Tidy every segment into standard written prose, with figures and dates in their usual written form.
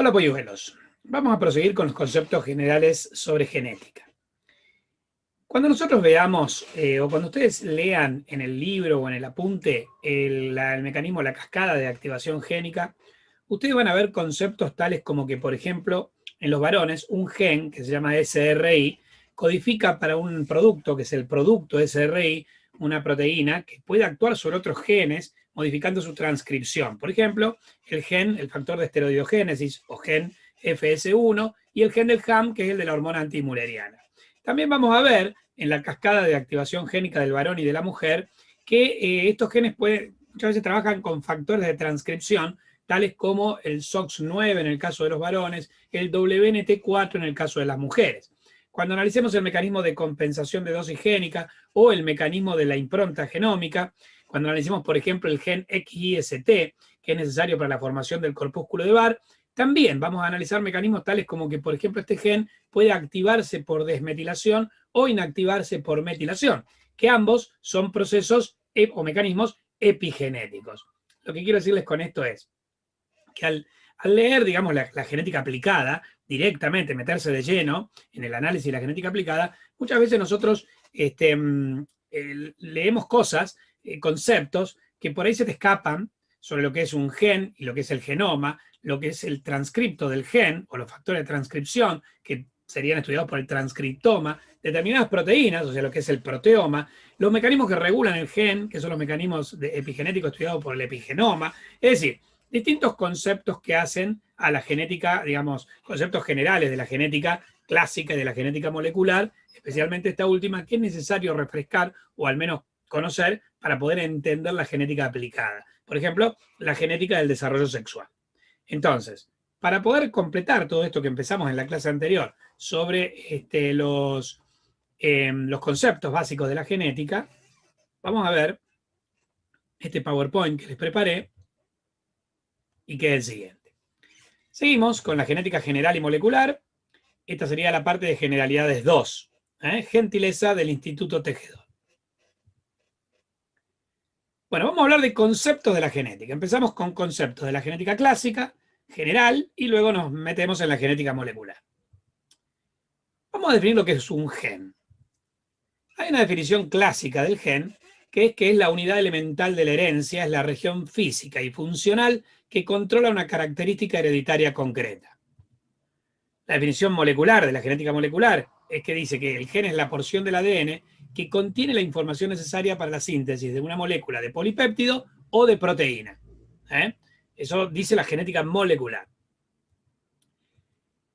Hola polluelos, vamos a proseguir con los conceptos generales sobre genética. Cuando nosotros veamos o cuando ustedes lean en el libro o en el apunte el mecanismo, la cascada de activación génica, ustedes van a ver conceptos tales como que, por ejemplo, en los varones, un gen que se llama SRI codifica para un producto, que es el producto SRI, una proteína que puede actuar sobre otros genes modificando su transcripción. Por ejemplo, el factor de esteroidogénesis o gen FS1 y el gen del HAM, que es el de la hormona antimuleriana. También vamos a ver en la cascada de activación génica del varón y de la mujer que estos genes muchas veces trabajan con factores de transcripción tales como el SOX9 en el caso de los varones, el WNT4 en el caso de las mujeres. Cuando analicemos el mecanismo de compensación de dosis génica o el mecanismo de la impronta genómica, cuando analicemos, por ejemplo, el gen XIST, que es necesario para la formación del corpúsculo de Barr, también vamos a analizar mecanismos tales como que, por ejemplo, este gen puede activarse por desmetilación o inactivarse por metilación, que ambos son procesos o mecanismos epigenéticos. Lo que quiero decirles con esto es que al leer, digamos, la genética aplicada, directamente meterse de lleno en el análisis de la genética aplicada, muchas veces nosotros leemos cosas, conceptos, que por ahí se te escapan sobre lo que es un gen y lo que es el genoma, lo que es el transcripto del gen o los factores de transcripción que serían estudiados por el transcriptoma, determinadas proteínas, o sea, lo que es el proteoma, los mecanismos que regulan el gen, que son los mecanismos epigenéticos estudiados por el epigenoma, es decir, distintos conceptos que hacen a la genética, digamos, conceptos generales de la genética clásica y de la genética molecular, especialmente esta última, que es necesario refrescar o al menos conocer para poder entender la genética aplicada. Por ejemplo, la genética del desarrollo sexual. Entonces, para poder completar todo esto que empezamos en la clase anterior sobre los conceptos básicos de la genética, vamos a ver este PowerPoint que les preparé y que es el siguiente. Seguimos con la genética general y molecular. Esta sería la parte de generalidades 2. Gentileza del Instituto Tejedor. Bueno, vamos a hablar de conceptos de la genética. Empezamos con conceptos de la genética clásica, general, y luego nos metemos en la genética molecular. Vamos a definir lo que es un gen. Hay una definición clásica del gen, que es la unidad elemental de la herencia, es la región física y funcional que controla una característica hereditaria concreta. La definición molecular de la genética molecular es que dice que el gen es la porción del ADN que contiene la información necesaria para la síntesis de una molécula de polipéptido o de proteína. Eso dice la genética molecular.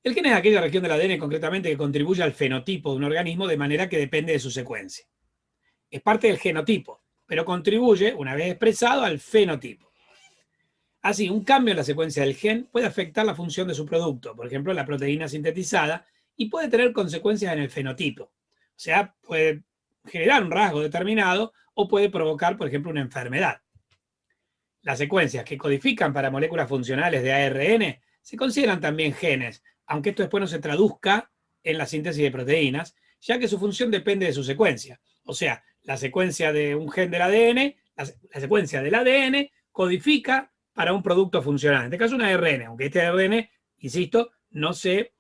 El gen es aquella región del ADN concretamente que contribuye al fenotipo de un organismo de manera que depende de su secuencia. Es parte del genotipo, pero contribuye, una vez expresado, al fenotipo. Así, un cambio en la secuencia del gen puede afectar la función de su producto, por ejemplo, la proteína sintetizada, y puede tener consecuencias en el fenotipo. O sea, puede generar un rasgo determinado o puede provocar, por ejemplo, una enfermedad. Las secuencias que codifican para moléculas funcionales de ARN se consideran también genes, aunque esto después no se traduzca en la síntesis de proteínas, ya que su función depende de su secuencia. O sea, la secuencia de un gen del ADN, la secuencia del ADN codifica para un producto funcional. En este caso, un ARN, aunque este ARN, insisto, no se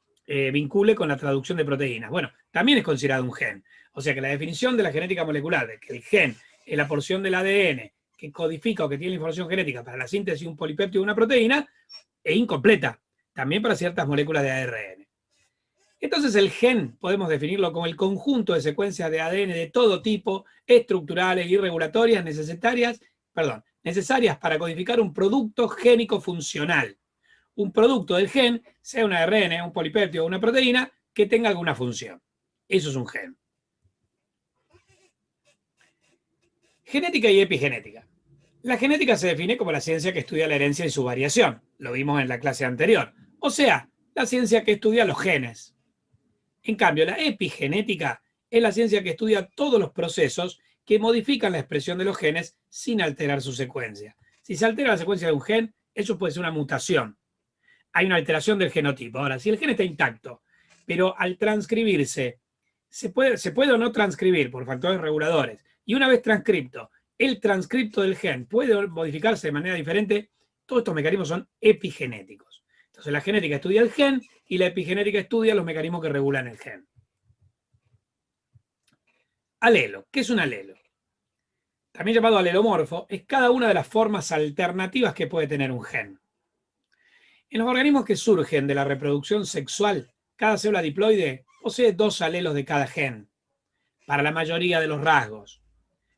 vincule con la traducción de proteínas. Bueno, también es considerado un gen. O sea que la definición de la genética molecular, de que el gen es la porción del ADN que codifica o que tiene la información genética para la síntesis de un polipéptido de una proteína, es incompleta, también para ciertas moléculas de ARN. Entonces el gen podemos definirlo como el conjunto de secuencias de ADN de todo tipo, estructurales y regulatorias necesarias para codificar un producto génico funcional. Un producto del gen, sea un ARN, un polipéptido o una proteína, que tenga alguna función. Eso es un gen. Genética y epigenética. La genética se define como la ciencia que estudia la herencia y su variación. Lo vimos en la clase anterior. O sea, la ciencia que estudia los genes. En cambio, la epigenética es la ciencia que estudia todos los procesos que modifican la expresión de los genes sin alterar su secuencia. Si se altera la secuencia de un gen, eso puede ser una mutación. Hay una alteración del genotipo. Ahora, si el gen está intacto, pero al transcribirse, se puede o no transcribir por factores reguladores, y una vez transcripto, el transcripto del gen puede modificarse de manera diferente, todos estos mecanismos son epigenéticos. Entonces la genética estudia el gen y la epigenética estudia los mecanismos que regulan el gen. Alelo. ¿Qué es un alelo? También llamado alelomorfo, es cada una de las formas alternativas que puede tener un gen. En los organismos que surgen de la reproducción sexual, cada célula diploide posee 2 alelos de cada gen, para la mayoría de los rasgos.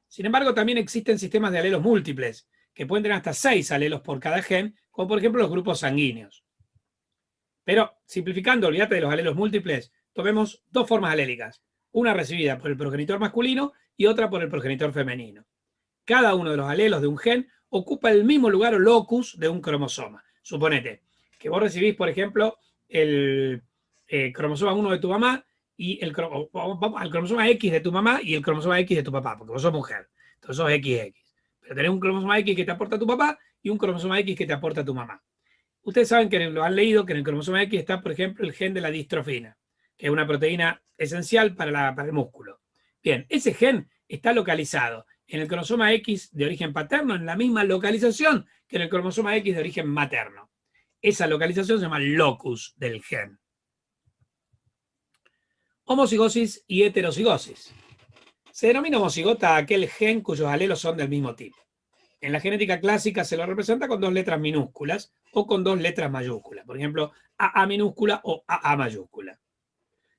Sin embargo, también existen sistemas de alelos múltiples, que pueden tener hasta 6 alelos por cada gen, como por ejemplo los grupos sanguíneos. Pero, simplificando, olvídate de los alelos múltiples, tomemos 2 formas alélicas, una recibida por el progenitor masculino y otra por el progenitor femenino. Cada uno de los alelos de un gen ocupa el mismo lugar o locus de un cromosoma. Suponete que vos recibís, por ejemplo, el cromosoma 1 de tu mamá y el cromosoma X de tu mamá y el cromosoma X de tu papá, porque vos sos mujer, entonces sos XX. Pero tenés un cromosoma X que te aporta tu papá y un cromosoma X que te aporta tu mamá. Ustedes saben que lo han leído, que en el cromosoma X está, por ejemplo, el gen de la distrofina, que es una proteína esencial para el músculo. Bien, ese gen está localizado en el cromosoma X de origen paterno, en la misma localización que en el cromosoma X de origen materno. Esa localización se llama locus del gen. Homocigosis y heterocigosis. Se denomina homocigota a aquel gen cuyos alelos son del mismo tipo. En la genética clásica se lo representa con 2 letras minúsculas o con 2 letras mayúsculas. Por ejemplo, AA minúscula o AA mayúscula.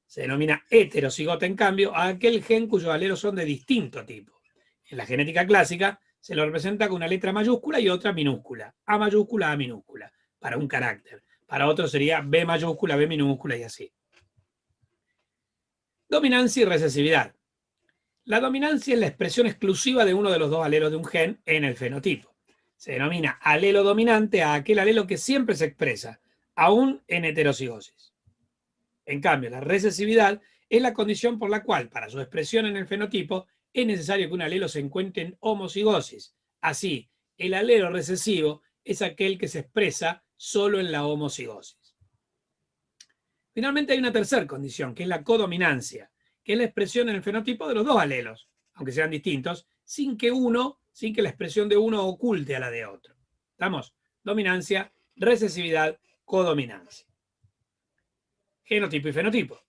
Se denomina heterocigota, en cambio, a aquel gen cuyos alelos son de distinto tipo. En la genética clásica se lo representa con una letra mayúscula y otra minúscula. A mayúscula, A minúscula, para un carácter. Para otro sería B mayúscula, B minúscula y así. Dominancia y recesividad. La dominancia es la expresión exclusiva de uno de los 2 alelos de un gen en el fenotipo. Se denomina alelo dominante a aquel alelo que siempre se expresa, aún en heterocigosis. En cambio, la recesividad es la condición por la cual, para su expresión en el fenotipo, es necesario que un alelo se encuentre en homocigosis. Así, el alelo recesivo es aquel que se expresa solo en la homocigosis. Finalmente hay una tercera condición, que es la codominancia, que es la expresión en el fenotipo de los 2 alelos, aunque sean distintos, sin que la expresión de uno oculte a la de otro. ¿Estamos? Dominancia, recesividad, codominancia. Genotipo y fenotipo.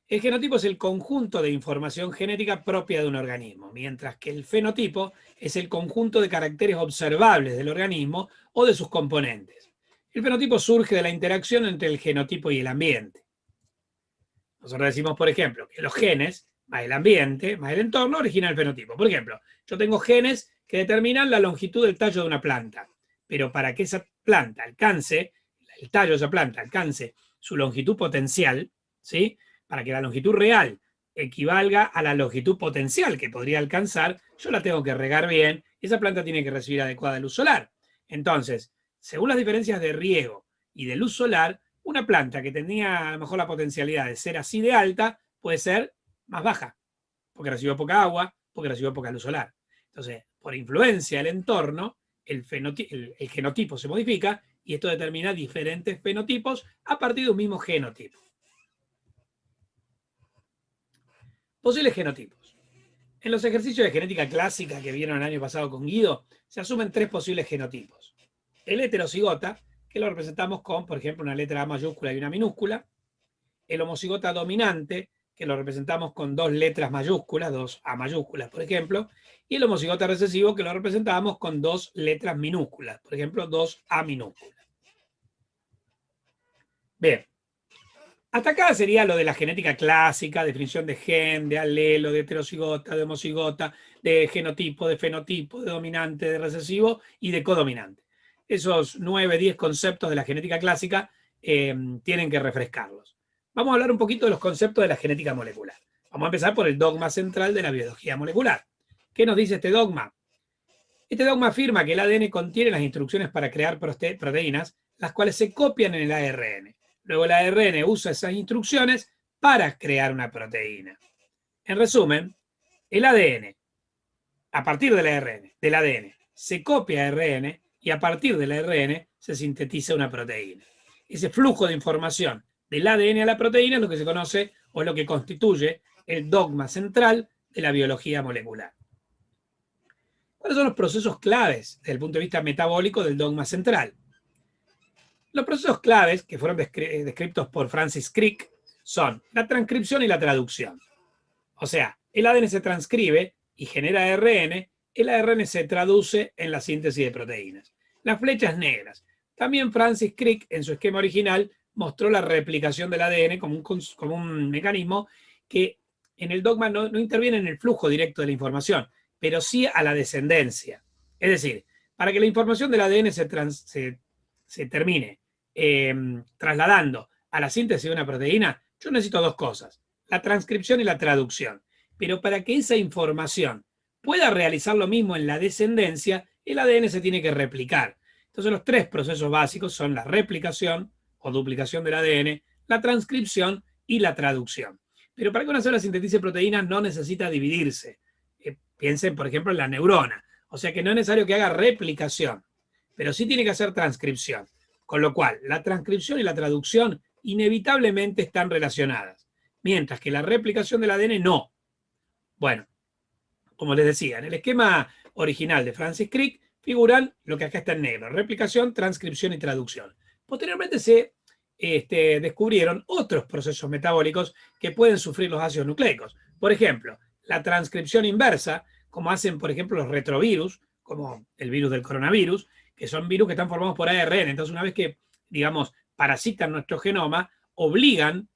El genotipo es el conjunto de información genética propia de un organismo, mientras que el fenotipo es el conjunto de caracteres observables del organismo o de sus componentes. El fenotipo surge de la interacción entre el genotipo y el ambiente. Nosotros decimos, por ejemplo, que los genes, más el ambiente, más el entorno, originan el fenotipo. Por ejemplo, yo tengo genes que determinan la longitud del tallo de una planta, pero para que esa planta alcance, el tallo de esa planta alcance su longitud potencial, ¿sí? Para que la longitud real equivalga a la longitud potencial que podría alcanzar, yo la tengo que regar bien, y esa planta tiene que recibir adecuada luz solar. Entonces, según las diferencias de riego y de luz solar, una planta que tenía a lo mejor la potencialidad de ser así de alta puede ser más baja, porque recibió poca agua, porque recibió poca luz solar. Entonces, por influencia del entorno, el genotipo se modifica y esto determina diferentes fenotipos a partir de un mismo genotipo. Posibles genotipos. En los ejercicios de genética clásica que vieron el año pasado con Guido, se asumen 3 posibles genotipos. El heterocigota, que lo representamos con, por ejemplo, una letra A mayúscula y una minúscula. El homocigota dominante, que lo representamos con 2 letras mayúsculas, 2 A mayúsculas, por ejemplo. Y el homocigota recesivo, que lo representamos con 2 letras minúsculas, por ejemplo, 2 A minúsculas. Bien. Hasta acá sería lo de la genética clásica, definición de gen, de alelo, de heterocigota, de homocigota, de genotipo, de fenotipo, de dominante, de recesivo y de codominante. Esos 9, 10 conceptos de la genética clásica tienen que refrescarlos. Vamos a hablar un poquito de los conceptos de la genética molecular. Vamos a empezar por el dogma central de la biología molecular. ¿Qué nos dice este dogma? Este dogma afirma que el ADN contiene las instrucciones para crear proteínas, las cuales se copian en el ARN. Luego el ARN usa esas instrucciones para crear una proteína. En resumen, el ADN, a partir del ADN, se copia ARN y a partir del ARN se sintetiza una proteína. Ese flujo de información del ADN a la proteína es lo que se conoce o es lo que constituye el dogma central de la biología molecular. ¿Cuáles son los procesos claves desde el punto de vista metabólico del dogma central? Los procesos claves que fueron descritos por Francis Crick son la transcripción y la traducción. O sea, el ADN se transcribe y genera ARN, el ARN se traduce en la síntesis de proteínas. Las flechas negras. También Francis Crick, en su esquema original, mostró la replicación del ADN como un mecanismo que en el dogma no interviene en el flujo directo de la información, pero sí a la descendencia. Es decir, para que la información del ADN se termine trasladando a la síntesis de una proteína, yo necesito dos cosas, la transcripción y la traducción. Pero para que esa información pueda realizar lo mismo en la descendencia, el ADN se tiene que replicar. Entonces los tres procesos básicos son la replicación o duplicación del ADN, la transcripción y la traducción. Pero para que una célula sintetice proteínas no necesita dividirse. Piensen, por ejemplo, en la neurona. O sea que no es necesario que haga replicación, pero sí tiene que hacer transcripción. Con lo cual, la transcripción y la traducción inevitablemente están relacionadas, mientras que la replicación del ADN no. Bueno, como les decía, en el esquema original de Francis Crick figuran lo que acá está en negro, replicación, transcripción y traducción. Posteriormente se descubrieron otros procesos metabólicos que pueden sufrir los ácidos nucleicos. Por ejemplo, la transcripción inversa, como hacen, por ejemplo, los retrovirus, como el virus del coronavirus, que son virus que están formados por ARN. Entonces, una vez que, digamos, parasitan nuestro genoma, obligan,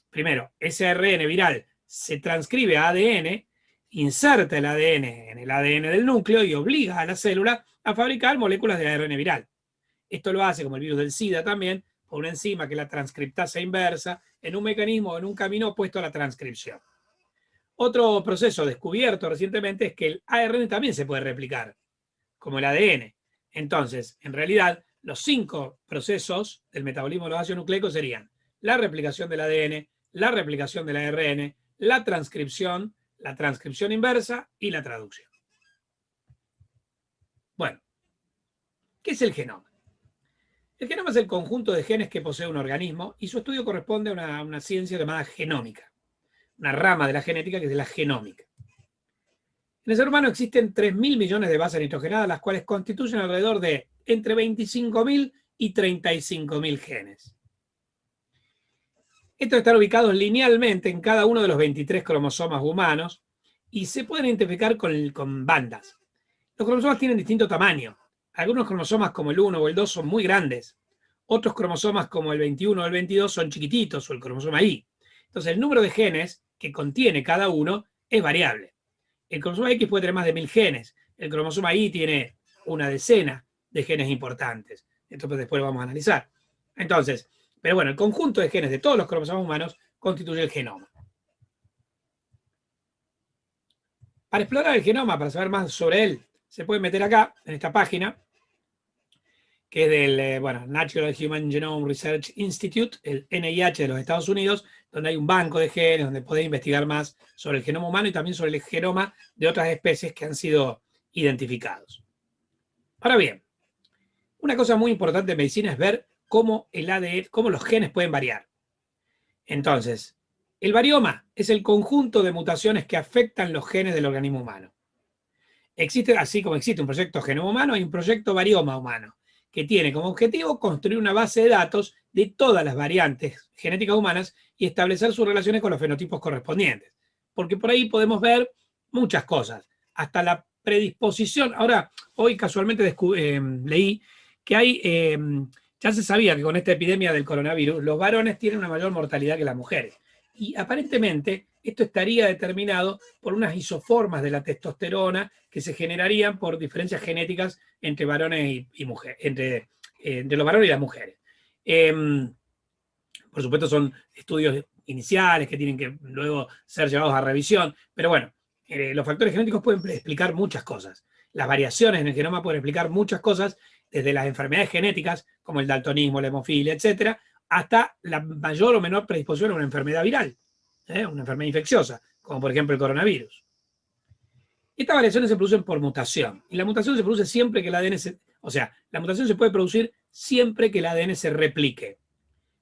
primero, ese ARN viral se transcribe a ADN, inserta el ADN en el ADN del núcleo y obliga a la célula a fabricar moléculas de ARN viral. Esto lo hace, como el virus del SIDA también, por una enzima que es la transcriptasa inversa, en un mecanismo, en un camino opuesto a la transcripción. Otro proceso descubierto recientemente es que el ARN también se puede replicar, como el ADN. Entonces, en realidad, los 5 procesos del metabolismo de los ácidos nucleicos serían la replicación del ADN, la replicación del ARN, la transcripción inversa y la traducción. Bueno, ¿qué es el genoma? El genoma es el conjunto de genes que posee un organismo y su estudio corresponde a una ciencia llamada genómica, una rama de la genética que es de la genómica. En el ser humano existen 3.000 millones de bases nitrogenadas, las cuales constituyen alrededor de entre 25.000 y 35.000 genes. Estos están ubicados linealmente en cada uno de los 23 cromosomas humanos y se pueden identificar con bandas. Los cromosomas tienen distinto tamaño. Algunos cromosomas como el 1 o el 2 son muy grandes. Otros cromosomas como el 21 o el 22 son chiquititos, o el cromosoma Y. Entonces el número de genes que contiene cada uno es variable. El cromosoma X puede tener más de 1.000 genes. El cromosoma Y tiene una decena de genes importantes. Esto pues después lo vamos a analizar. Entonces, pero bueno, el conjunto de genes de todos los cromosomas humanos constituye el genoma. Para explorar el genoma, para saber más sobre él, se puede meter acá, en esta página, que es del Natural Human Genome Research Institute, el NIH de los Estados Unidos, donde hay un banco de genes, donde podéis investigar más sobre el genoma humano y también sobre el genoma de otras especies que han sido identificados. Ahora bien, una cosa muy importante en medicina es ver cómo el ADN, cómo los genes pueden variar. Entonces, el varioma es el conjunto de mutaciones que afectan los genes del organismo humano. Existe, así como existe un proyecto genoma humano, hay un proyecto varioma humano, que tiene como objetivo construir una base de datos de todas las variantes genéticas humanas y establecer sus relaciones con los fenotipos correspondientes. Porque por ahí podemos ver muchas cosas, hasta la predisposición. Ahora, hoy casualmente leí que ya se sabía que con esta epidemia del coronavirus, los varones tienen una mayor mortalidad que las mujeres. Y aparentemente esto estaría determinado por unas isoformas de la testosterona que se generarían por diferencias genéticas entre varones y mujeres, entre los varones y las mujeres. Por supuesto son estudios iniciales que tienen que luego ser llevados a revisión, pero bueno, los factores genéticos pueden explicar muchas cosas. Las variaciones en el genoma pueden explicar muchas cosas, desde las enfermedades genéticas, como el daltonismo, la hemofilia, etcétera, hasta la mayor o menor predisposición a una enfermedad viral, una enfermedad infecciosa, como por ejemplo el coronavirus. Estas variaciones se producen por mutación, y la mutación se produce siempre que el ADN la mutación se puede producir siempre que el ADN se replique.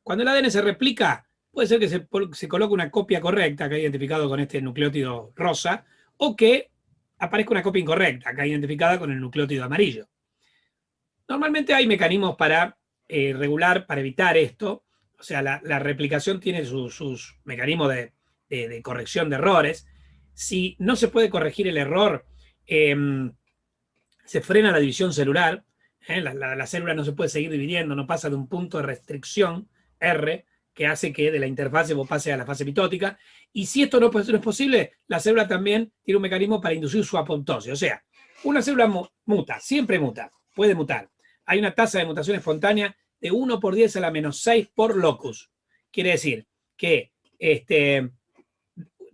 Cuando el ADN se replica, puede ser que se coloque una copia correcta, que ha identificado con este nucleótido rosa, o que aparezca una copia incorrecta, que ha identificada con el nucleótido amarillo. Normalmente hay mecanismos para regular para evitar esto. O sea, la replicación tiene sus mecanismos de corrección de errores. Si no se puede corregir el error, se frena la división celular. La célula no se puede seguir dividiendo, no pasa de un punto de restricción, R, que hace que de la interfase vos pase a la fase mitótica. Y si esto no es posible, la célula también tiene un mecanismo para inducir su apoptosis. O sea, una célula muta, siempre muta, puede mutar. Hay una tasa de mutación espontánea de 1 por 10 a la menos 6 por locus. Quiere decir que,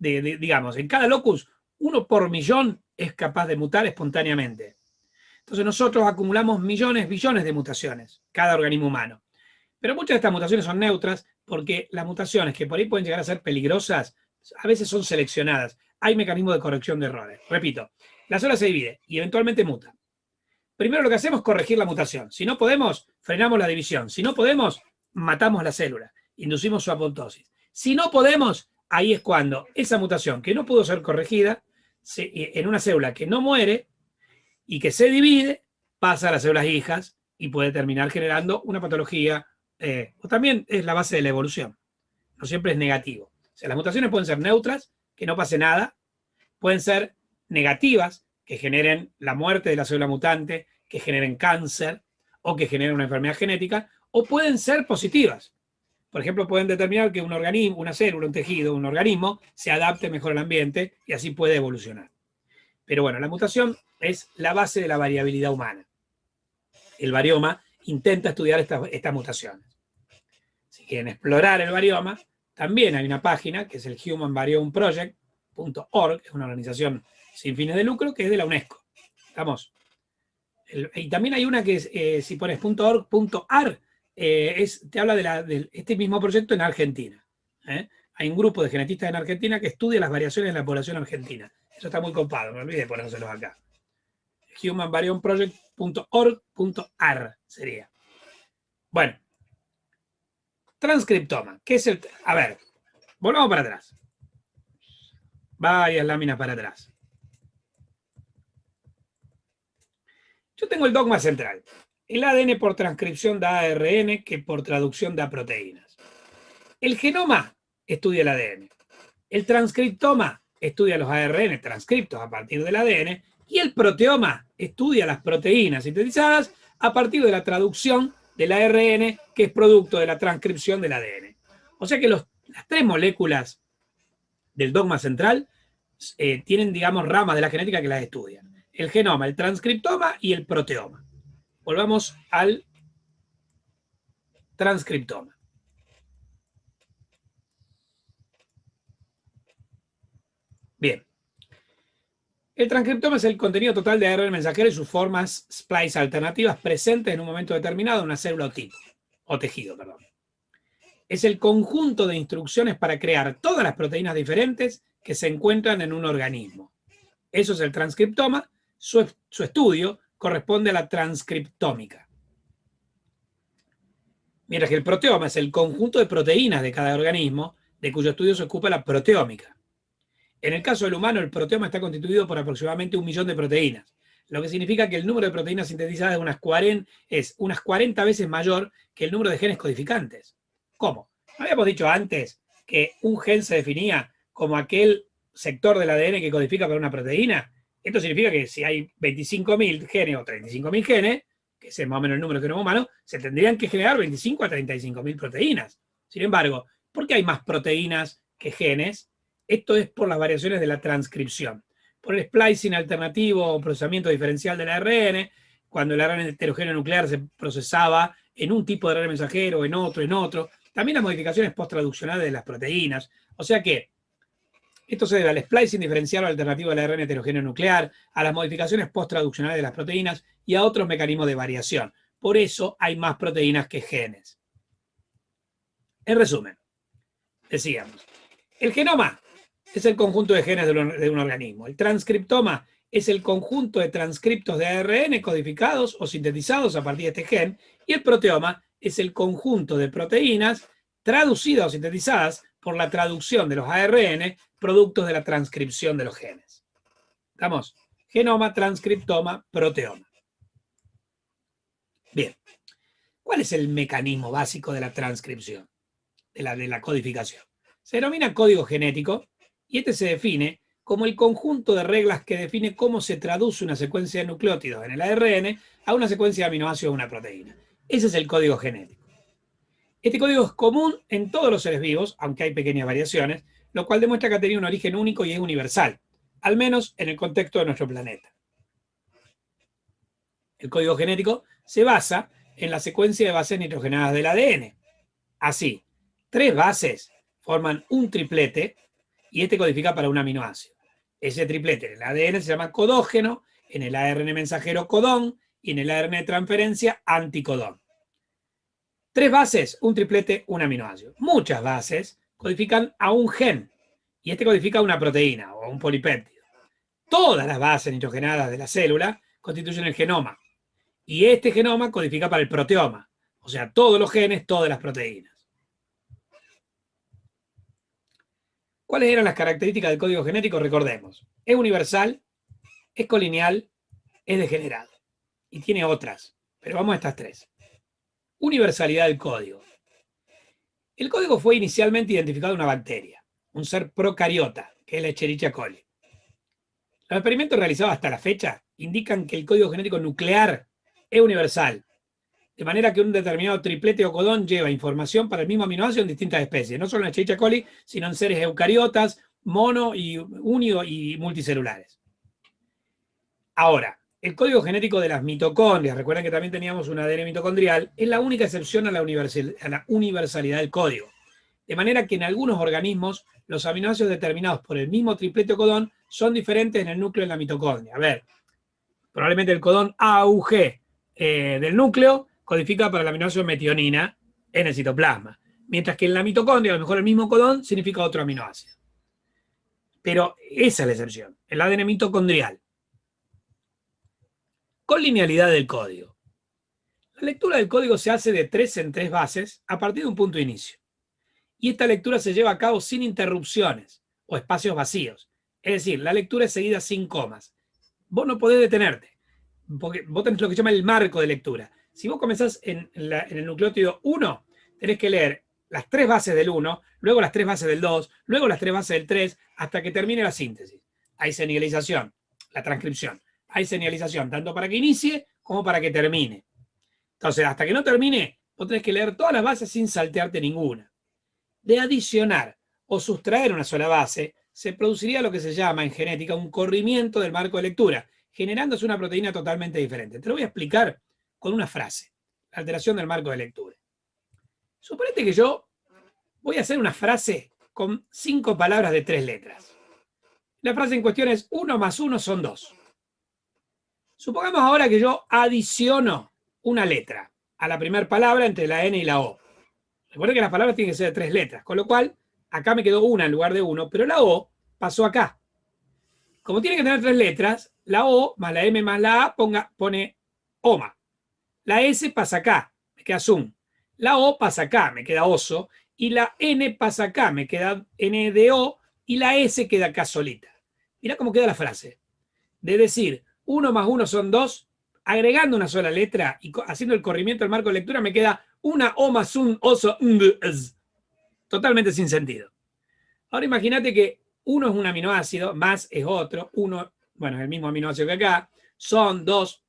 digamos, en cada locus, 1 por millón es capaz de mutar espontáneamente. Entonces nosotros acumulamos millones, billones de mutaciones, cada organismo humano. Pero muchas de estas mutaciones son neutras porque las mutaciones que por ahí pueden llegar a ser peligrosas, a veces son seleccionadas. Hay mecanismos de corrección de errores. Repito, la célula se divide y eventualmente muta. Primero lo que hacemos es corregir la mutación. Si no podemos, frenamos la división. Si no podemos, matamos la célula, inducimos su apoptosis. Si no podemos, ahí es cuando esa mutación que no pudo ser corregida, en una célula que no muere y que se divide, pasa a las células hijas y puede terminar generando una patología, o también es la base de la evolución. No siempre es negativo. O sea, las mutaciones pueden ser neutras, que no pase nada, pueden ser negativas, que generen la muerte de la célula mutante, que generen cáncer o que generen una enfermedad genética, o pueden ser positivas. Por ejemplo, pueden determinar que un organismo, una célula, un tejido, un organismo se adapte mejor al ambiente y así puede evolucionar. Pero bueno, la mutación es la base de la variabilidad humana. El varioma intenta estudiar estas mutaciones. Si quieren explorar el varioma, también hay una página que es el Human Variome Project.org, es una organización sin fines de lucro que es de la UNESCO. ¿Estamos? Y también hay una que es, si pones .org.ar, te habla de este mismo proyecto en Argentina. Hay un grupo de genetistas en Argentina que estudia las variaciones en la población argentina. Eso está muy copado, me olvidé de ponérselos acá. humanvariomeproject.org.ar sería. Bueno, transcriptoma. ¿Qué es el...? A ver, volvamos para atrás. Varias láminas para atrás. Yo tengo el dogma central. El ADN por transcripción da ARN, que por traducción da proteínas. El genoma estudia el ADN. El transcriptoma estudia los ARN transcriptos a partir del ADN. Y el proteoma estudia las proteínas sintetizadas a partir de la traducción del ARN, que es producto de la transcripción del ADN. O sea que las tres moléculas del dogma central tienen, digamos, ramas de la genética que las estudian. El genoma, el transcriptoma y el proteoma. Volvamos al transcriptoma. Bien. El transcriptoma es el contenido total de ARN mensajero y sus formas splice alternativas presentes en un momento determinado en una célula o tipo, o tejido, perdón. Es el conjunto de instrucciones para crear todas las proteínas diferentes que se encuentran en un organismo. Eso es el transcriptoma. Su estudio corresponde a la transcriptómica. Mientras que el proteoma es el conjunto de proteínas de cada organismo, de cuyo estudio se ocupa la proteómica. En el caso del humano, el proteoma está constituido por aproximadamente 1 millón de proteínas, lo que significa que el número de proteínas sintetizadas es unas 40 veces mayor que el número de genes codificantes. ¿Cómo? Habíamos dicho antes que un gen se definía como aquel sector del ADN que codifica para una proteína. Esto significa que si hay 25.000 genes o 35.000 genes, que es más o menos el número que tenemos humanos, se tendrían que generar 25 a 35.000 proteínas. Sin embargo, ¿por qué hay más proteínas que genes? Esto es por las variaciones de la transcripción. Por el splicing alternativo o procesamiento diferencial del ARN, cuando el ARN heterogéneo nuclear se procesaba en un tipo de ARN mensajero, en otro. También las modificaciones post-traduccionales de las proteínas. O sea que esto se debe al splicing diferencial o alternativo del ARN heterogéneo nuclear, a las modificaciones post-traduccionales de las proteínas y a otros mecanismos de variación. Por eso hay más proteínas que genes. En resumen, decíamos, el genoma es el conjunto de genes de un organismo. El transcriptoma es el conjunto de transcriptos de ARN codificados o sintetizados a partir de este gen. Y el proteoma es el conjunto de proteínas traducidas o sintetizadas por la traducción de los ARN productos de la transcripción de los genes. ¿Estamos? Genoma, transcriptoma, proteoma. Bien. ¿Cuál es el mecanismo básico de la transcripción, de la codificación? Se denomina código genético y este se define como el conjunto de reglas que define cómo se traduce una secuencia de nucleótidos en el ARN a una secuencia de aminoácidos de una proteína. Ese es el código genético. Este código es común en todos los seres vivos, aunque hay pequeñas variaciones, lo cual demuestra que ha tenido un origen único y es universal, al menos en el contexto de nuestro planeta. El código genético se basa en la secuencia de bases nitrogenadas del ADN. Así, 3 bases forman un triplete y este codifica para un aminoácido. Ese triplete en el ADN se llama codógeno, en el ARN mensajero codón y en el ARN de transferencia anticodón. 3 bases, un triplete, un aminoácido. Muchas bases codifican a un gen y este codifica a una proteína o a un polipéptido. Todas las bases nitrogenadas de la célula constituyen el genoma y este genoma codifica para el proteoma, o sea, todos los genes, todas las proteínas. ¿Cuáles eran las características del código genético? Recordemos, es universal, es colineal, es degenerado y tiene otras, pero vamos a estas 3. Universalidad del código. El código fue inicialmente identificado en una bacteria, un ser procariota, que es la Escherichia coli. Los experimentos realizados hasta la fecha indican que el código genético nuclear es universal, de manera que un determinado triplete o codón lleva información para el mismo aminoácido en distintas especies, no solo en la Escherichia coli, sino en seres eucariotas, mono y únido y multicelulares. Ahora, el código genético de las mitocondrias, recuerden que también teníamos un ADN mitocondrial, es la única excepción a la universalidad del código. De manera que en algunos organismos los aminoácidos determinados por el mismo triplete o codón son diferentes en el núcleo de la mitocondria. A ver, probablemente el codón AUG del núcleo codifica para el aminoácido metionina en el citoplasma, mientras que en la mitocondria a lo mejor el mismo codón significa otro aminoácido. Pero esa es la excepción, el ADN mitocondrial. Colinealidad del código. La lectura del código se hace de 3 en 3 bases a partir de un punto de inicio. Y esta lectura se lleva a cabo sin interrupciones o espacios vacíos. Es decir, la lectura es seguida sin comas. Vos no podés detenerte, porque vos tenés lo que se llama el marco de lectura. Si vos comenzás en el nucleótido 1, tenés que leer las 3 bases del 1, luego las 3 bases del 2, luego las 3 bases del 3, hasta que termine la síntesis. Hay señalización, la transcripción. Hay señalización tanto para que inicie como para que termine. Entonces, hasta que no termine, vos tenés que leer todas las bases sin saltearte ninguna. De adicionar o sustraer una sola base, se produciría lo que se llama en genética un corrimiento del marco de lectura, generándose una proteína totalmente diferente. Te lo voy a explicar con una frase, la alteración del marco de lectura. Suponete que yo voy a hacer una frase con 5 palabras de 3 letras. La frase en cuestión es 1 más 1 son 2. Supongamos ahora que yo adiciono una letra a la primera palabra entre la N y la O. Recuerden que las palabras tienen que ser de 3 letras, con lo cual acá me quedó una en lugar de 1, pero la O pasó acá. Como tiene que tener 3 letras, la O más la M más la A pone OMA. La S pasa acá, me queda zoom. La O pasa acá, me queda oso. Y la N pasa acá, me queda N de O. Y la S queda acá solita. Mirá cómo queda la frase. De decir 1 más 1 son 2, agregando una sola letra y haciendo el corrimiento del marco de lectura, me queda una O más un oso. Totalmente sin sentido. Ahora imagínate que 1 es un aminoácido, más es otro, 1, bueno, es el mismo aminoácido que acá, son 2,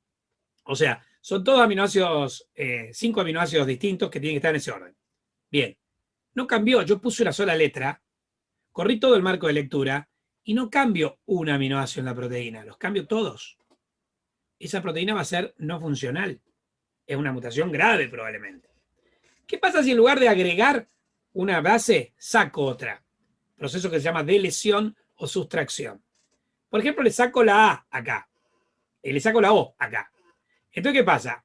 o sea, son todos aminoácidos, 5 aminoácidos distintos que tienen que estar en ese orden. Bien, no cambió, yo puse una sola letra, corrí todo el marco de lectura y no cambio un aminoácido en la proteína, los cambio todos. Esa proteína va a ser no funcional. Es una mutación grave probablemente. ¿Qué pasa si en lugar de agregar una base, saco otra? Proceso que se llama delesión o sustracción. Por ejemplo, le saco la A acá y le saco la O acá. Entonces, ¿qué pasa?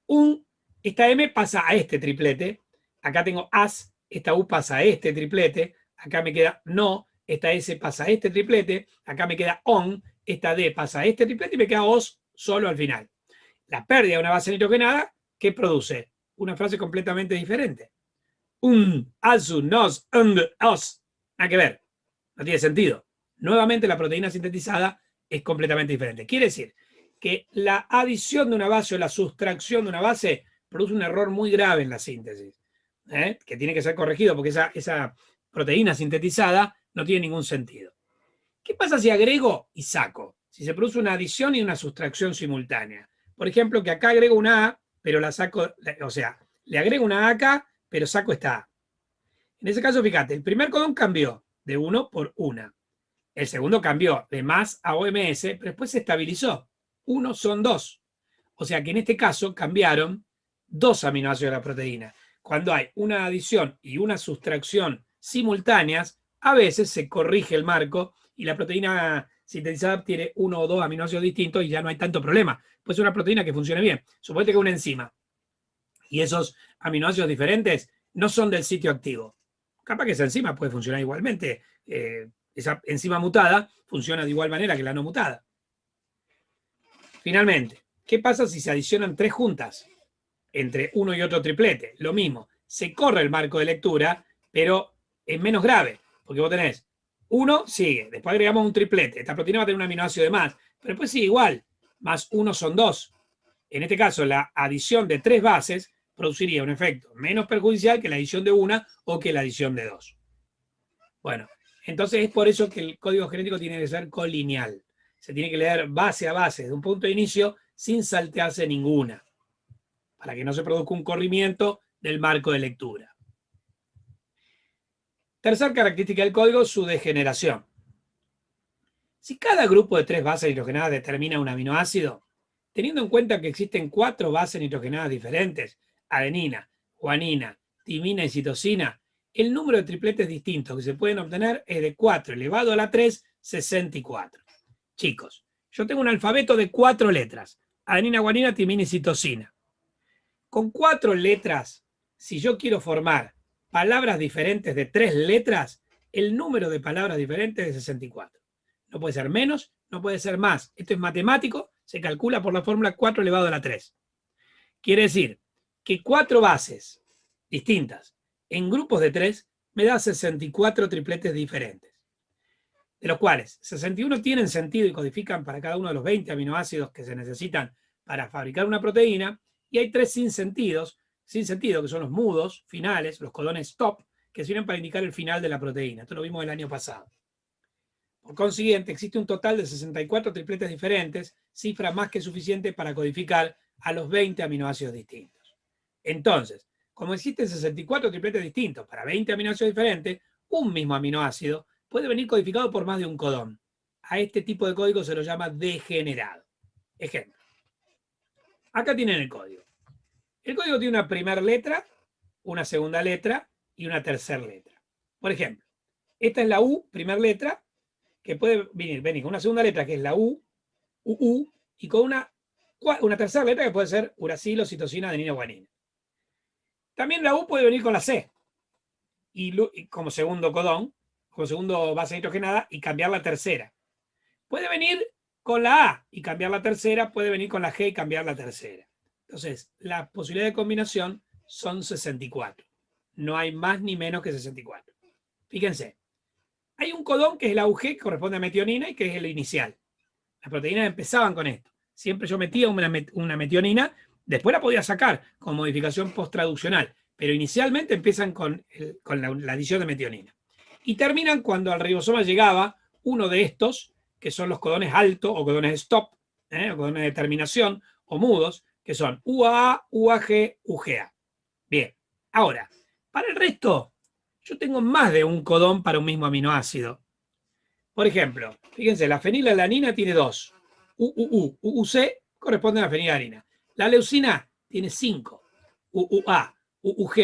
Esta M pasa a este triplete, acá tengo AS, esta U pasa a este triplete, acá me queda NO, esta S pasa a este triplete, acá me queda ON, esta D pasa a este triplete y me queda OS solo al final. La pérdida de una base nitrogenada, ¿qué produce? Una frase completamente diferente. Asu, nos, os. Nada que ver. No tiene sentido. Nuevamente la proteína sintetizada es completamente diferente. Quiere decir que la adición de una base o la sustracción de una base produce un error muy grave en la síntesis, que tiene que ser corregido porque esa proteína sintetizada no tiene ningún sentido. ¿Qué pasa si agrego y saco? Si se produce una adición y una sustracción simultánea. Por ejemplo, que acá agrego una A, pero la saco, o sea, le agrego una A acá, pero saco esta A. En ese caso, fíjate, el primer codón cambió de 1 por 1. El segundo cambió de más a OMS, pero después se estabilizó. 1 son 2. O sea que en este caso cambiaron 2 aminoácidos de la proteína. Cuando hay una adición y una sustracción simultáneas, a veces se corrige el marco y la proteína sintetizada tiene 1 o 2 aminoácidos distintos y ya no hay tanto problema. Pues es una proteína que funcione bien. Suponete que una enzima y esos aminoácidos diferentes no son del sitio activo. Capaz que esa enzima puede funcionar igualmente. Esa enzima mutada funciona de igual manera que la no mutada. Finalmente, ¿qué pasa si se adicionan 3 juntas entre uno y otro triplete? Lo mismo, se corre el marco de lectura, pero es menos grave, porque vos tenés 1, sigue, después agregamos un triplete, esta proteína va a tener un aminoácido de más, pero después sigue igual, más 1 son 2. En este caso, la adición de 3 bases produciría un efecto menos perjudicial que la adición de una o que la adición de 2. Bueno, entonces es por eso que el código genético tiene que ser colineal. Se tiene que leer base a base, de un punto de inicio, sin saltearse ninguna, para que no se produzca un corrimiento del marco de lectura. Tercer característica del código, su degeneración. Si cada grupo de 3 bases nitrogenadas determina un aminoácido, teniendo en cuenta que existen 4 bases nitrogenadas diferentes, adenina, guanina, timina y citosina, el número de tripletes distintos que se pueden obtener es de 4 elevado a la 3, 64. Chicos, yo tengo un alfabeto de 4 letras, adenina, guanina, timina y citosina. Con 4 letras, si yo quiero formar palabras diferentes de 3 letras, el número de palabras diferentes es 64. No puede ser menos, no puede ser más. Esto es matemático, se calcula por la fórmula 4 elevado a la 3. Quiere decir que 4 bases distintas en grupos de 3 me da 64 tripletes diferentes, de los cuales 61 tienen sentido y codifican para cada uno de los 20 aminoácidos que se necesitan para fabricar una proteína, y hay 3 sin sentido, que son los mudos finales, los codones stop, que sirven para indicar el final de la proteína. Esto lo vimos el año pasado. Por consiguiente, existe un total de 64 tripletes diferentes, cifra más que suficiente para codificar a los 20 aminoácidos distintos. Entonces, como existen 64 tripletes distintos para 20 aminoácidos diferentes, un mismo aminoácido puede venir codificado por más de un codón. A este tipo de código se lo llama degenerado. Ejemplo. Acá tienen el código. El código tiene una primera letra, una segunda letra y una tercera letra. Por ejemplo, esta es la U, primera letra, que puede venir con una segunda letra que es la U, UU, y con una tercera letra que puede ser uracilo, citosina, adenina, guanina. También la U puede venir con la C, y como segundo codón, como segundo base nitrogenada, y cambiar la tercera. Puede venir con la A y cambiar la tercera, puede venir con la G y cambiar la tercera. Entonces, la posibilidad de combinación son 64. No hay más ni menos que 64. Fíjense, hay un codón que es la UG, que corresponde a metionina y que es el inicial. Las proteínas empezaban con esto. Siempre yo metía una metionina, después la podía sacar con modificación post-traduccional, pero inicialmente empiezan con la adición de metionina. Y terminan cuando al ribosoma llegaba uno de estos, que son los codones alto o codones stop, o codones de terminación o mudos, que son UAA, UAG, UGA. Bien, ahora, para el resto, yo tengo más de un codón para un mismo aminoácido. Por ejemplo, fíjense, la fenilalanina tiene 2. UUU, UUC corresponde a la fenilalanina. La leucina tiene 5. UUA, UUG,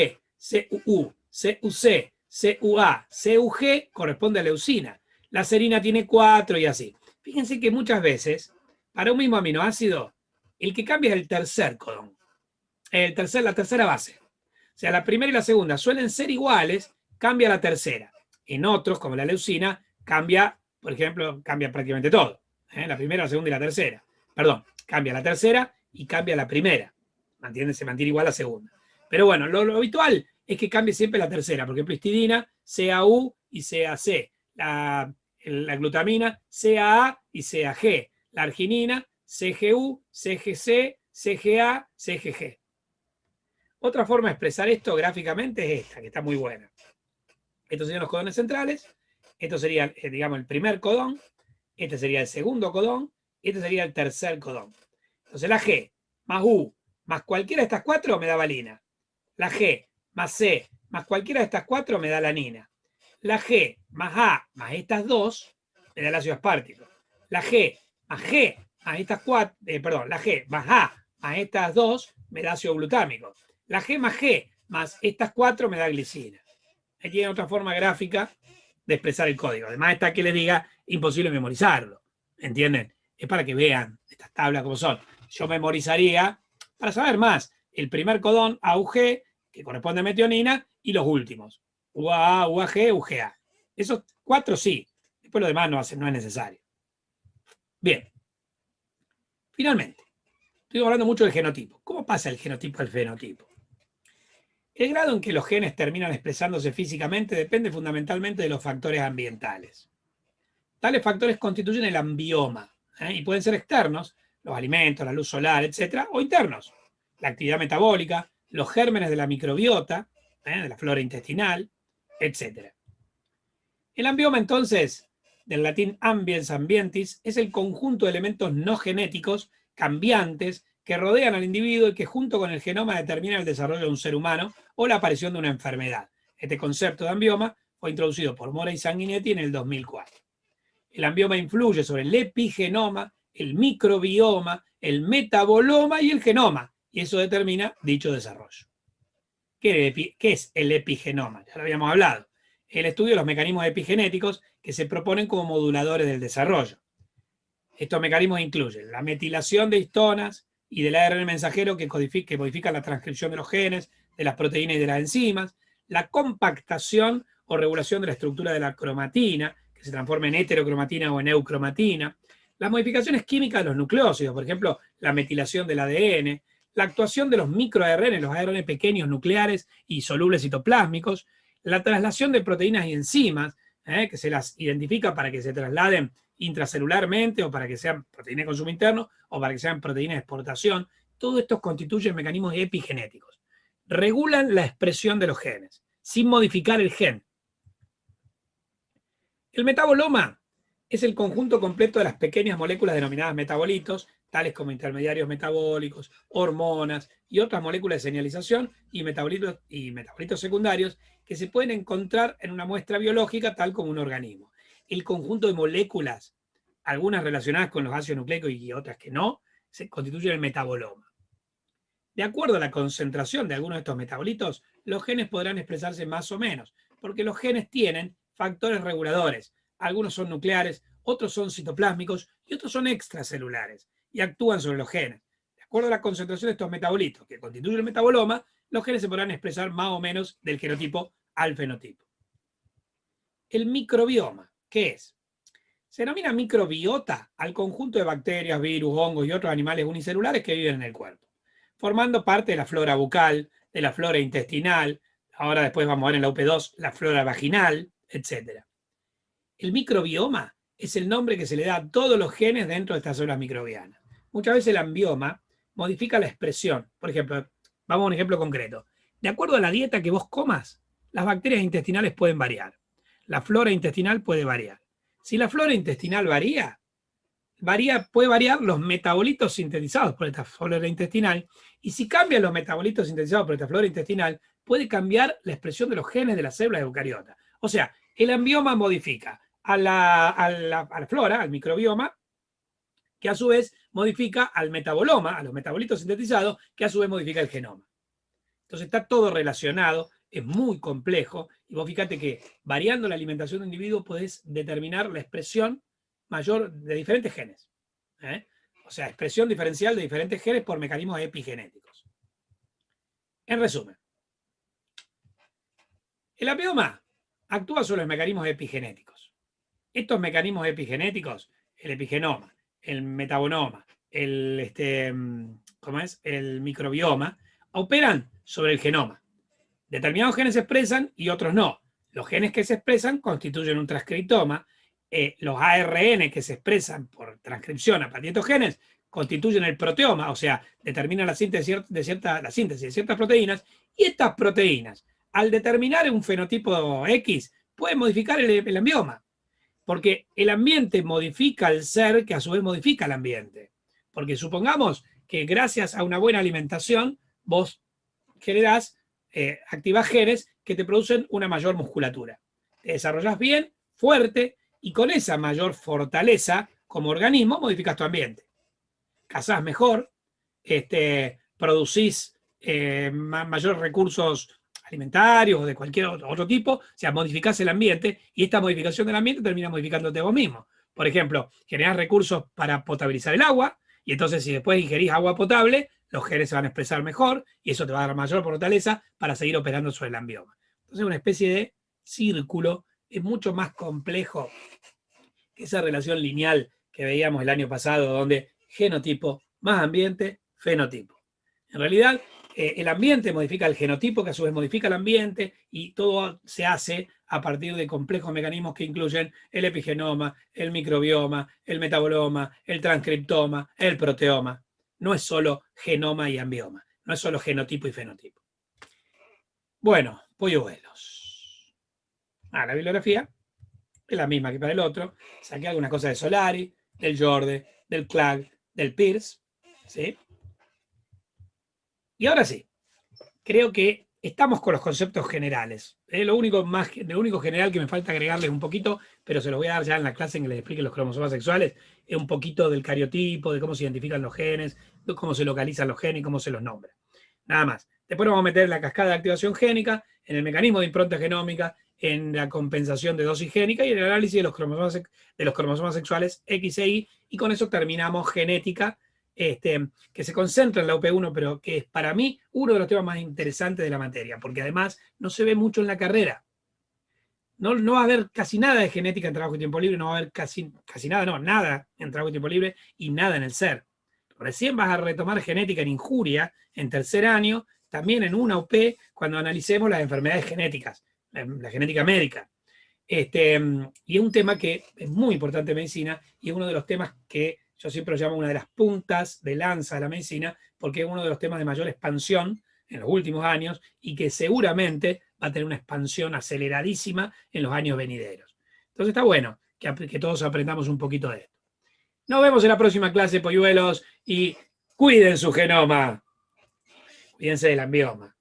CUU, CUC, CUA, CUG corresponde a leucina. La serina tiene 4 y así. Fíjense que muchas veces, para un mismo aminoácido, el que cambia es el tercer codón. La tercera base. O sea, la primera y la segunda suelen ser iguales, cambia la tercera. En otros, como la leucina, cambia, por ejemplo, cambia prácticamente todo. La primera, la segunda y la tercera. Perdón, cambia la tercera y cambia la primera. Se mantiene igual la segunda. Pero bueno, lo habitual es que cambie siempre la tercera. Por ejemplo, histidina, CAU y CAC. La glutamina, CAA y CAG. La arginina, CGU, CGC, CGA, CGG. Otra forma de expresar esto gráficamente es esta, que está muy buena. Estos serían los codones centrales, esto sería, digamos, el primer codón, este sería el segundo codón, y este sería el tercer codón. Entonces la G más U más cualquiera de estas cuatro me da valina. La G más C más cualquiera de estas cuatro me da alanina. La G más A más estas dos me da el ácido aspartico. La G más estas cuatro, la G más A más estas dos me da ácido glutámico. La G más estas cuatro me da glicina. Aquí tiene otra forma gráfica de expresar el código. Además está que les diga imposible memorizarlo. ¿Entienden? Es para que vean estas tablas como son. Yo memorizaría, para saber más, el primer codón AUG, que corresponde a metionina, y los últimos. UAA, UAG, UGA. Esos cuatro sí. Después lo demás no es necesario. Bien. Finalmente, estoy hablando mucho del genotipo. ¿Cómo pasa el genotipo al fenotipo? El grado en que los genes terminan expresándose físicamente depende fundamentalmente de los factores ambientales. Tales factores constituyen el ambioma y pueden ser externos, los alimentos, la luz solar, etc., o internos, la actividad metabólica, los gérmenes de la microbiota, de la flora intestinal, etc. El ambioma, entonces, del latín ambiens ambientis, es el conjunto de elementos no genéticos, cambiantes, que rodean al individuo y que junto con el genoma determinan el desarrollo de un ser humano o la aparición de una enfermedad. Este concepto de ambioma fue introducido por Mora y Sanguinetti en el 2004. El ambioma influye sobre el epigenoma, el microbioma, el metaboloma y el genoma, y eso determina dicho desarrollo. ¿Qué es el epigenoma? Ya lo habíamos hablado. El estudio de los mecanismos epigenéticos que se proponen como moduladores del desarrollo. Estos mecanismos incluyen la metilación de histonas y del ARN mensajero que modifican la transcripción de los genes, de las proteínas y de las enzimas, la compactación o regulación de la estructura de la cromatina, que se transforma en heterocromatina o en eucromatina, las modificaciones químicas de los nucleósidos, por ejemplo, la metilación del ADN, la actuación de los microARN, los ARN pequeños nucleares y solubles citoplásmicos, la traslación de proteínas y enzimas, que se las identifica para que se trasladen intracelularmente o para que sean proteínas de consumo interno o para que sean proteínas de exportación. Todo esto constituye mecanismos epigenéticos. Regulan la expresión de los genes sin modificar el gen. El metaboloma es el conjunto completo de las pequeñas moléculas denominadas metabolitos, tales como intermediarios metabólicos, hormonas y otras moléculas de señalización y metabolitos secundarios que se pueden encontrar en una muestra biológica tal como un organismo. El conjunto de moléculas, algunas relacionadas con los ácidos nucleicos y otras que no, se constituyen el metaboloma. De acuerdo a la concentración de algunos de estos metabolitos, los genes podrán expresarse más o menos, porque los genes tienen factores reguladores. Algunos son nucleares, otros son citoplásmicos y otros son extracelulares y actúan sobre los genes. De acuerdo a la concentración de estos metabolitos que constituyen el metaboloma, los genes se podrán expresar más o menos del genotipo al fenotipo. El microbioma, ¿qué es? Se denomina microbiota al conjunto de bacterias, virus, hongos y otros animales unicelulares que viven en el cuerpo, formando parte de la flora bucal, de la flora intestinal, ahora después vamos a ver en la UP2 la flora vaginal, etc. El microbioma es el nombre que se le da a todos los genes dentro de estas células microbianas. Muchas veces el ambioma modifica la expresión. Por ejemplo, vamos a un ejemplo concreto. De acuerdo a la dieta que vos comas, las bacterias intestinales pueden variar. La flora intestinal puede variar. Si la flora intestinal puede variar los metabolitos sintetizados por esta flora intestinal, y si cambian los metabolitos sintetizados por esta flora intestinal, puede cambiar la expresión de los genes de las células eucariotas. O sea, el ambioma modifica a la flora, al microbioma, que a su vez modifica al metaboloma, a los metabolitos sintetizados, que a su vez modifica el genoma. Entonces está todo relacionado, es muy complejo, y vos fíjate que variando la alimentación de un individuo podés determinar la expresión mayor de diferentes genes. O sea, expresión diferencial de diferentes genes por mecanismos epigenéticos. En resumen, el ambioma actúa sobre los mecanismos epigenéticos. Estos mecanismos epigenéticos, el epigenoma, el metaboloma, el microbioma, operan sobre el genoma. Determinados genes se expresan y otros no. Los genes que se expresan constituyen un transcriptoma. Los ARN que se expresan por transcripción a partir de estos genes constituyen el proteoma, o sea, determinan la síntesis de ciertas proteínas, y estas proteínas, al determinar un fenotipo X, pueden modificar el ambioma, porque el ambiente modifica al ser, que a su vez modifica el ambiente. Porque supongamos que gracias a una buena alimentación, vos generás, activás genes que te producen una mayor musculatura. Te desarrollás bien, fuerte, y con esa mayor fortaleza como organismo modificas tu ambiente. Cazás mejor, producís mayores recursos alimentarios o de cualquier otro tipo, o sea, modificás el ambiente, y esta modificación del ambiente termina modificándote vos mismo. Por ejemplo, generás recursos para potabilizar el agua, y entonces si después ingerís agua potable, los genes se van a expresar mejor, y eso te va a dar mayor fortaleza para seguir operando sobre el ambioma. Entonces es una especie de círculo, es mucho más complejo que esa relación lineal que veíamos el año pasado, donde genotipo más ambiente, fenotipo. En realidad, el ambiente modifica el genotipo, que a su vez modifica el ambiente, y todo se hace a partir de complejos mecanismos que incluyen el epigenoma, el microbioma, el metaboloma, el transcriptoma, el proteoma. No es solo genoma y ambioma, no es solo genotipo y fenotipo. Bueno, polluelos. La bibliografía es la misma que para el otro. Saqué algunas cosas de Solari, del Jorde, del Clag, del Peirce, ¿sí? Y ahora sí, creo que estamos con los conceptos generales. Lo único general que me falta agregarles un poquito, pero se los voy a dar ya en la clase en que les explique los cromosomas sexuales, es un poquito del cariotipo, de cómo se identifican los genes, de cómo se localizan los genes y cómo se los nombra. Nada más. Después vamos a meter la cascada de activación génica, en el mecanismo de impronta genómica, en la compensación de dosis génica y en el análisis de los cromosomas sexuales X e Y, y con eso terminamos genética, que se concentra en la UP1, pero que es para mí uno de los temas más interesantes de la materia, porque además no se ve mucho en la carrera. No va a haber casi nada de genética en trabajo y tiempo libre, no va a haber casi nada, no, nada en trabajo y tiempo libre y nada en el SER. Recién vas a retomar genética en injuria en tercer año, también en una UP, cuando analicemos las enfermedades genéticas, la genética médica. Y es un tema que es muy importante en medicina, y es uno de los temas que yo siempre lo llamo una de las puntas de lanza de la medicina, porque es uno de los temas de mayor expansión en los últimos años, y que seguramente va a tener una expansión aceleradísima en los años venideros. Entonces está bueno que todos aprendamos un poquito de esto. Nos vemos en la próxima clase, polluelos, y cuiden su genoma. Cuídense del ambioma.